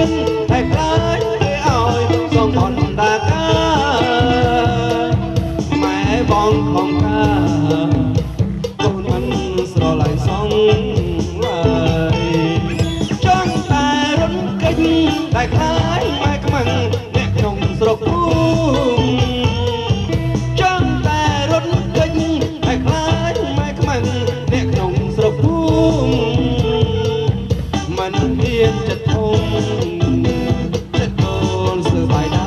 ងតែខ្លាចគេឲ្យសងអន្តកាម៉ែបងของข้ากូនមិនស្រឡាញ់សងឡើយចង់តែរត់គេចតែខ្លាចម៉ែខ្មាំងអ្នកក្នុងស្រុកភូមិចង់តែរត់គេចតែខ្លាចម៉ែខ្មាំងអ្នកក្នុងស្រុកភូមិមិនមានចិត្តធំចិត្តកូនស្ទើរបាយដើ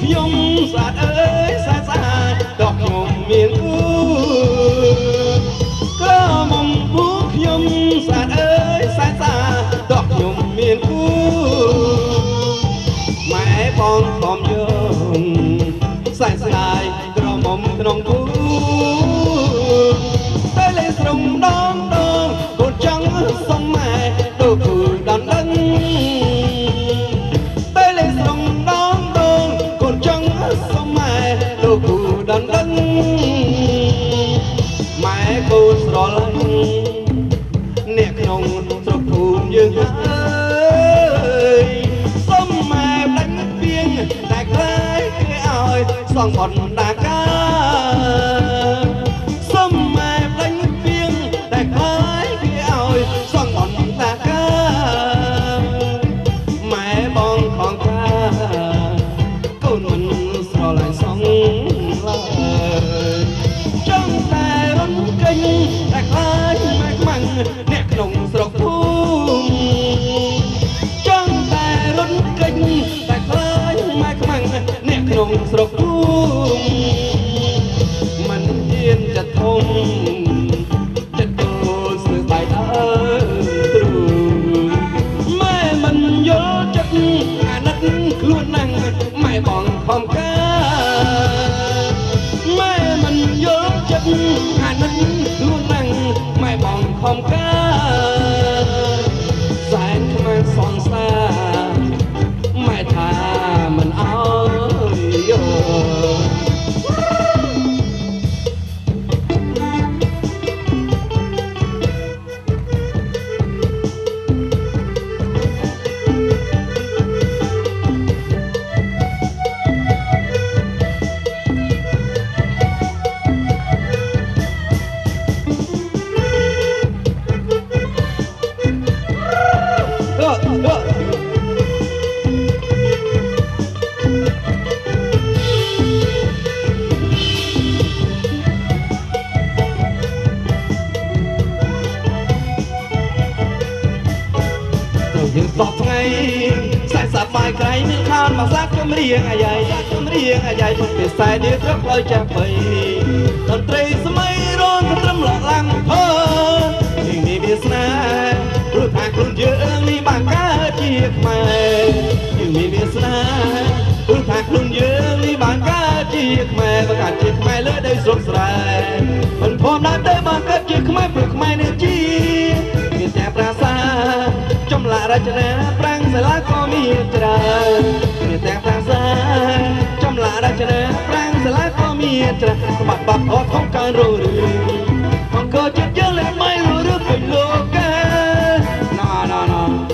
ខ្ញុំស្អាតអើយស្អាតស្អាតដកខ្ញុំមានគូក្រមុំពូខ្ញុំស្អាតអើយស្អាតស្អាតដកខ្ញុំមានគូម៉ែបងខំយើងស្អាតស្អាតក្រមុំក្នុងគូតែលេស្រំដងដងកូនចង់សុំម៉ែដូចគូដល់ដឹងលោកគូដល់ដឹងម៉ែកូនស្រឡាញ់អ្នកក្នុងស្រុកភូមិយើងហើយសុំម៉ែដាច់ពីងតែខ្លាចគេឲ្យសងបណ្ដាការសុំម៉ែដាច់ពីងតែខ្លាចគេឲ្យសងបណ្ដាការម៉ែបងของข้ากូនមិនស្រឡាញ់សងចង់តែរំកិញតែខ្លាចម៉ែខ្មាំងអ្នកក្នុងស្រុកភូមិចង់តែរំកិញតែខ្លាចម៉ែខ្មាំងអ្នកក្នុងស្រុកភូមិមិនហ៊ានចិត្តធំចិត្តគោលស្ទើរបាយដើទ្រូម៉ែមិនយល់ចិត្តអាណិតខ្លួនណាំងម៉ែបងខំការម៉ែមិនយល់ចិត្តអាណិតខ្លួនណាំងម៉ែបងខំការសែនខ្មាំងសងសាម៉ែថាមិនអើយយោយើងសពថ្ងៃខ្សែសាប់បាយក្រៃមានខានមកសាក់ចម្រៀងអាយ៉ៃចម្រៀងអាយ៉ៃពុកពិសែនេះត្រឹមឲ្យចាស់បីតន្ត្រីសម័យរងត្រឹមលក់ឡើងហឺនេះមានវាសនាព្រោះថាខ្លួនយើងនេះបានកើតជាខ្មែរយើងមានវាសនាព្រោះថាខ្លួនយើងនេះបានកើតជាខ្មែរបើកើតជាខ្មែរលើដីស្រុកស្រែមិនធម្មតាទេបានកើតជាខ្មែរព្រោះខ្មែរនេះជាមានតែប្រាសាទចម្លាក់រចនាប្រាង្គសាលាក៏មានច្រើនមានតែប្រាសាទចម្លាក់រចនាប្រាង្គសាលាក៏មានច្រើនសម្បត្តិបបអត់ของការរស់រឿងអង្គរជាតិយើងលេចមិនរស់រឿងពេញលោកកាណា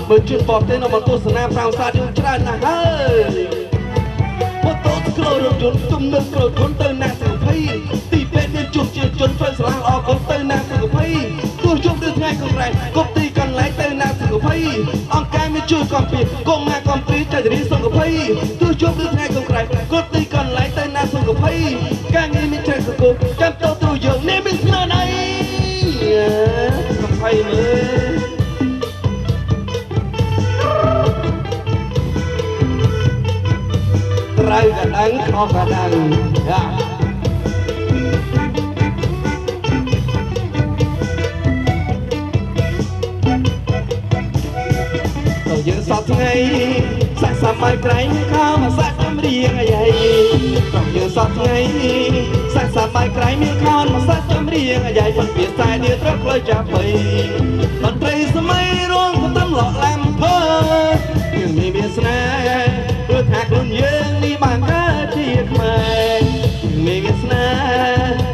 មើលជឿនបបទេនៅមកទស្សនាប្រាង្គសាទយើងច្រើនណាស់ហើយមកតូចក្លោរថយន្តទំនើបក្លោរថយន្តទៅណាសុខភ័យទីពេទ្យមានជួបជាជនផ្សេងស្លាអកូនទៅណាសុខភ័យទោះជុំឬថ្ងៃកុំរ៉ែគប់ទីកន្លែងទៅណាសុខភ័យអង្គការមានជួយកំពីកុំណាកំពីចរិយាសុខភ័យទោះជុំឬថ្ងៃកុំរ៉ែគប់ទីកន្លែងទៅណាសុខភ័យការងារមានច្រើនសង្គមចាំតទៅយើងនេះមានស្នាដៃកំភៃមើល ត្រូវក៏ដឹងខុសក៏ដឹងយើងសពថ្ងៃសាក់សម័យក្រែងខោមកសាក់ចម្រៀងអាយ៉ៃក៏យើងសពថ្ងៃសាក់សម័យក្រែងមានខោមកសាក់ចម្រៀងអាយ៉ៃប៉ុនពីខ្សែដៀត្រឹកផ្លូវចាប់បីតន្ត្រីសម័យរួមក៏ត្រឹមលក់ឡាំភើយើងមានវាសនាព្រោះថាខ្លួនយើងនេះបានកើតជាខ្មែរមានវាសនា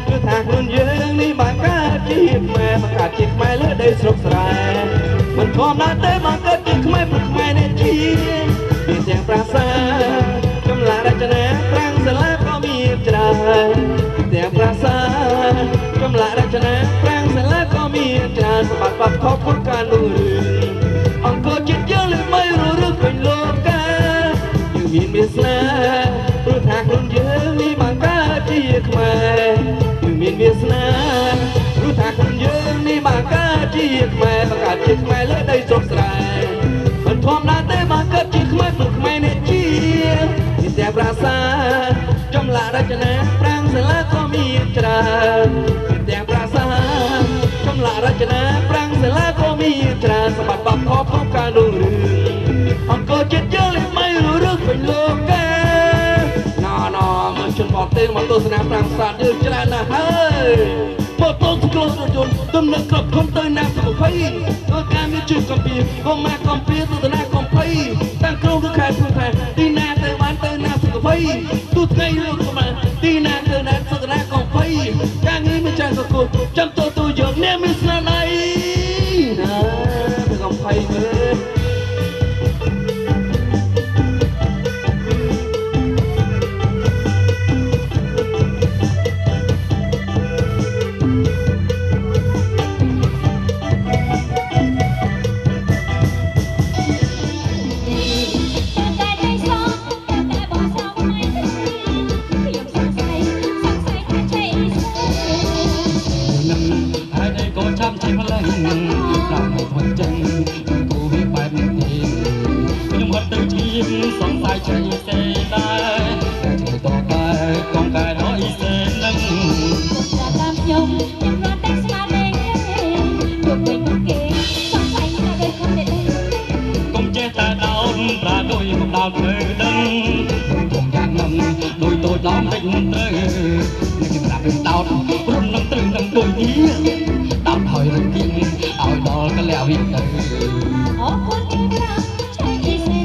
ព្រោះថាខ្លួនយើងនេះបានកើតជាខ្មែរបង្កើតជាខ្មែរលើដីស្រុកស្រែមិនធម្មតាទេបានកើតជាខ្មែរព្រោះខ្មែរនេះជាមានទាំងប្រាសាទចម្លាក់រចនាប្រាង្គសាលាក៏មានច្រើនទាំងប្រាសាទចម្លាក់រចនាប្រាង្គសាលាក៏មានច្រើនសម្បត្តិបទខុសពីការលឺរឿងអង្គរជាតិយើងលើកបីរស់រឿងពេញលោកកាយើងមានវាសនាព្រោះថាខ្លួនយើងនេះបានកើតជាខ្មែរយើងមានវាសនាព្រោះថាខ្លួនយើងនេះបានកើតជាខ្មែរបង្កើតជាខ្មែរលើដីស្រុកស្រែមិនធម្មតាទេបានកើតជាខ្មែរព្រោះខ្មែរនេះជាមានទាំងប្រាសាទចម្លាក់រចនាប្រាង្គសាលាក៏មានច្រើនមានទាំងប្រាសាទចម្លាក់រចនាប្រាង្គសាលាក៏មានច្រើនសម្បត្តិបទខុសពីការលឺរឿងអង្គរជាតិយើងលេខ3រឿងពេញលោកកាណមិនជន់បតទេមកទស្សនាប្រាង្គប្រាសាទយើងច្រើនណាស់ហើយមកទស្សន៍ក្លូសរយន្តទំនឹកគ្រប់គុំទៅណាសុខភ័យដោយការមានជឿកំពីកុំមកកំពីទស្សនាកំភៃតាំងក្រុងឬខេត្តព្រោះខេត្តទីណាទៅបានទៅណាសុខភ័យទូថ្ងៃលើកកំណត់ទីណាទៅណាទស្សនាកំភៃការងារមិនចាស់ក៏គូចាំទូយើងនេះមានស្នាដៃណាទៅកំភៃមើលสงสัยใจเสียได้จะต่อไปกองกายน้อยเสียนั่งจะตามยมยังรักแต่สมาเล่ยกเป็นคนเก่งสงสัยไม่ได้คนเด็ดกงเจตาดาวปลาโดยดาวเคยดังผมอยากนั่งโดยตัวน้องเป็นเตยในขณะเป็นดาวรุ่นน้ำตึงน้ำตัวนี้ดาวถอยรุ่นยิ่งเอาดอก็แล้ววิ่งเลยอ๋อคนที่รักใช่ที่เสีย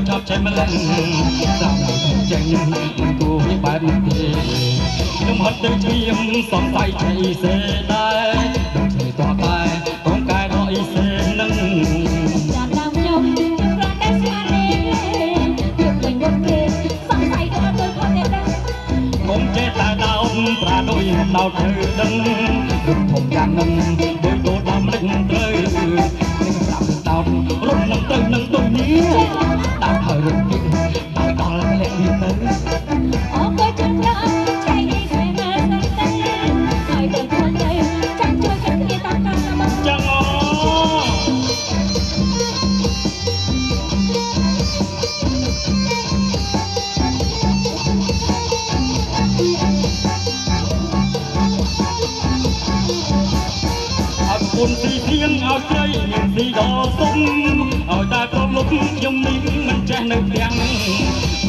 ชอบใช้มาเล่นสาวเจ๋งมันกูให้บ้านดีน้ำหัดเดินเทียมสองใจใจเสียได้ดนตรีต่อไปของกายน้อยเสียนั่งจากดำยมรักได้สมาเล่ยกเป็นบทเพลงสองใจตัวโดยคนเด็ดกงเจตาดาวปลาโดยดาวเธอดังดุจผมยางนั่งโดยตัวดำเล็กเตยนี่ก็ปรับดาวรุ่นนั่งเตยนั่งตัวนี้ดาวเธอรุ่นยิ่งดาวดาวเล็กยิ่งเตยออกไปจนรักใจให้ใส่มาตั้งแต่คอยเดินคนเดียวจังช่วยกันที่ต้องการมาจังคุณสีเพียงเอาใจยังสีดอส้มเอาตาก็ลุกยมนิ่งมันแจ้งในเพียง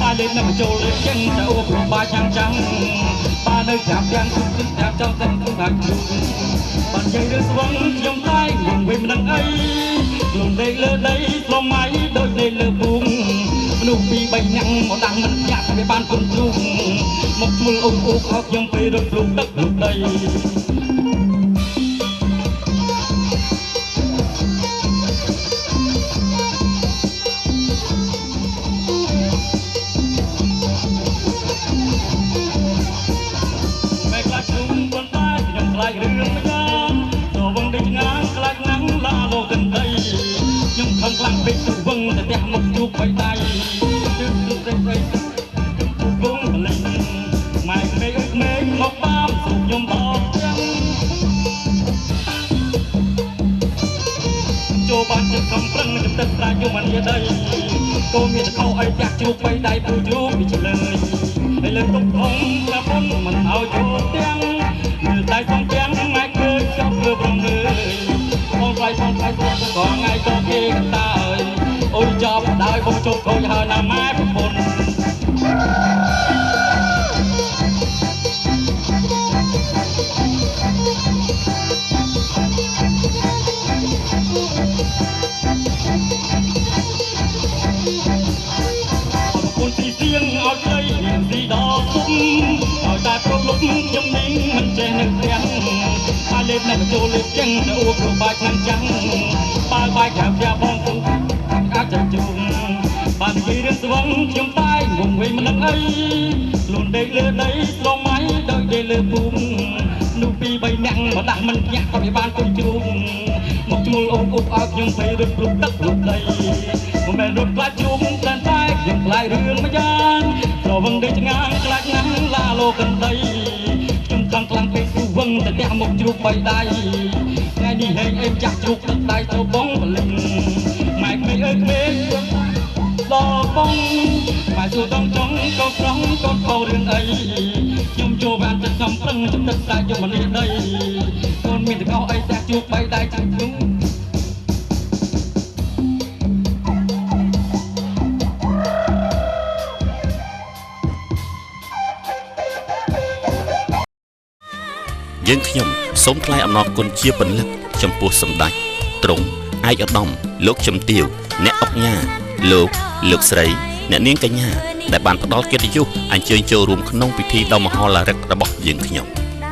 ป้าเล่นน้ำโจเล็กยังจะโอ้โหป้าช่างจังป้าเดินจับยังสุดสุดจับเจ้าเส้นทุกหักอยู่ปันใจเดือดสว่างยมใต้ยังเวมันดังไอ luôn đây lơ đấy lo máy đôi đây lơ buông nụ bị bay nhăn một đằng mình nhạt về ban quân chung một mùi ôm ôm học dòng về được lục đất lục đây mẹ lại chung con tay nhầm lại rương mấy gan rồi vâng đi ngang lại nắng la lô gần đây nhưng không lặng bị sự vâng để đem một chút bay tay vung lên mày mê ước mê một bám sụp nhom bò cho bạnจะคำพรังจะตัดตาอยู่มันยังไงก็มีแต่เขาไอ้อยากจูบไปได้ผู้จูบไปเฉลยไอ้เรื่องตกทงและพ้นมันเอาอยู่เตียงมือตายสองเตียงไม่เคยชอบเพื่อบรมเลยมองไปก็ไงก็เก่งตายโอ้ยจอบได้ผมจบเขาอย่าหน้าไม้ผมพ้นคนที่เสียงเอาใจเห็นสีดอกคุ้มเอาใจโปรลุกยังนิ่งมันเจนึกเตียงอาเล็บนั่งโจเล็บยังจะอ้วกโรบายทันจังปาใบแขกยาบองตุ้งอาจจะจุ่มบางทีเรื่องสวงยังตายงงเวมันนักไอ้หลุดได้เลือดได้ลงไม้โดยได้เลือดบุ้มนูปีใบนั่งมาดักมันแยกกับไอ้บ้านคนจุ่มmột chung ôm úp áo nhưng phải được lục đất lục đầy một mẹ rút lá chung tên tay dừng lại đường mấy gian rồi vâng đi ngang lại nắng la lô gần đây chung thăng lăng cây su vâng để đeo một chút bay tay ngay đi hay em chặt chút đất tay cho bóng và linh mày mày ơi mê lo bóng mà dù đông trống câu trống con câu đường ấy nhưng cho bạn chân cầm lưng trong đất tay cho mình đi đây con mình thì câu ấy ta chuột bay tay chẳng chúng យើងខ្ញុំសូមថ្លែងអំណរគុណជាពន្លឹកចំពោះសម្ដេចទ្រង់ឯកឧត្តមលោកជំទាវអ្នកអុកញ៉ាលោកស្រីអ្នកនាងកញ្ញាដែលបានផ្ដល់កិត្តិយសអញ្ជើញចូលរួមក្នុងពិធីដ៏មហោឡារិករបស់យើងខ្ញុំ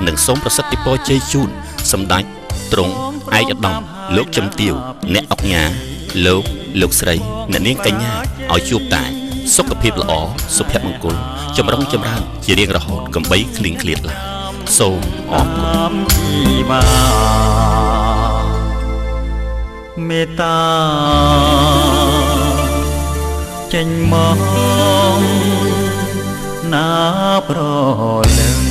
និងសូមប្រសិទ្ធពរជ័យជូនសម្ដេចទ្រង់ឯកឧត្តមលោកជំទាវអ្នកអុកញ៉ាលោកស្រីអ្នកនាងកញ្ញាឲ្យជួបតែសុខភាពល្អសុភមង្គលចម្រុងចម្រើនជារៀងរហូតកំបីឃ្លៀងឃ្លាតឡើយសូមអរគុណមេត្តាចេញមកណាប្រលឹង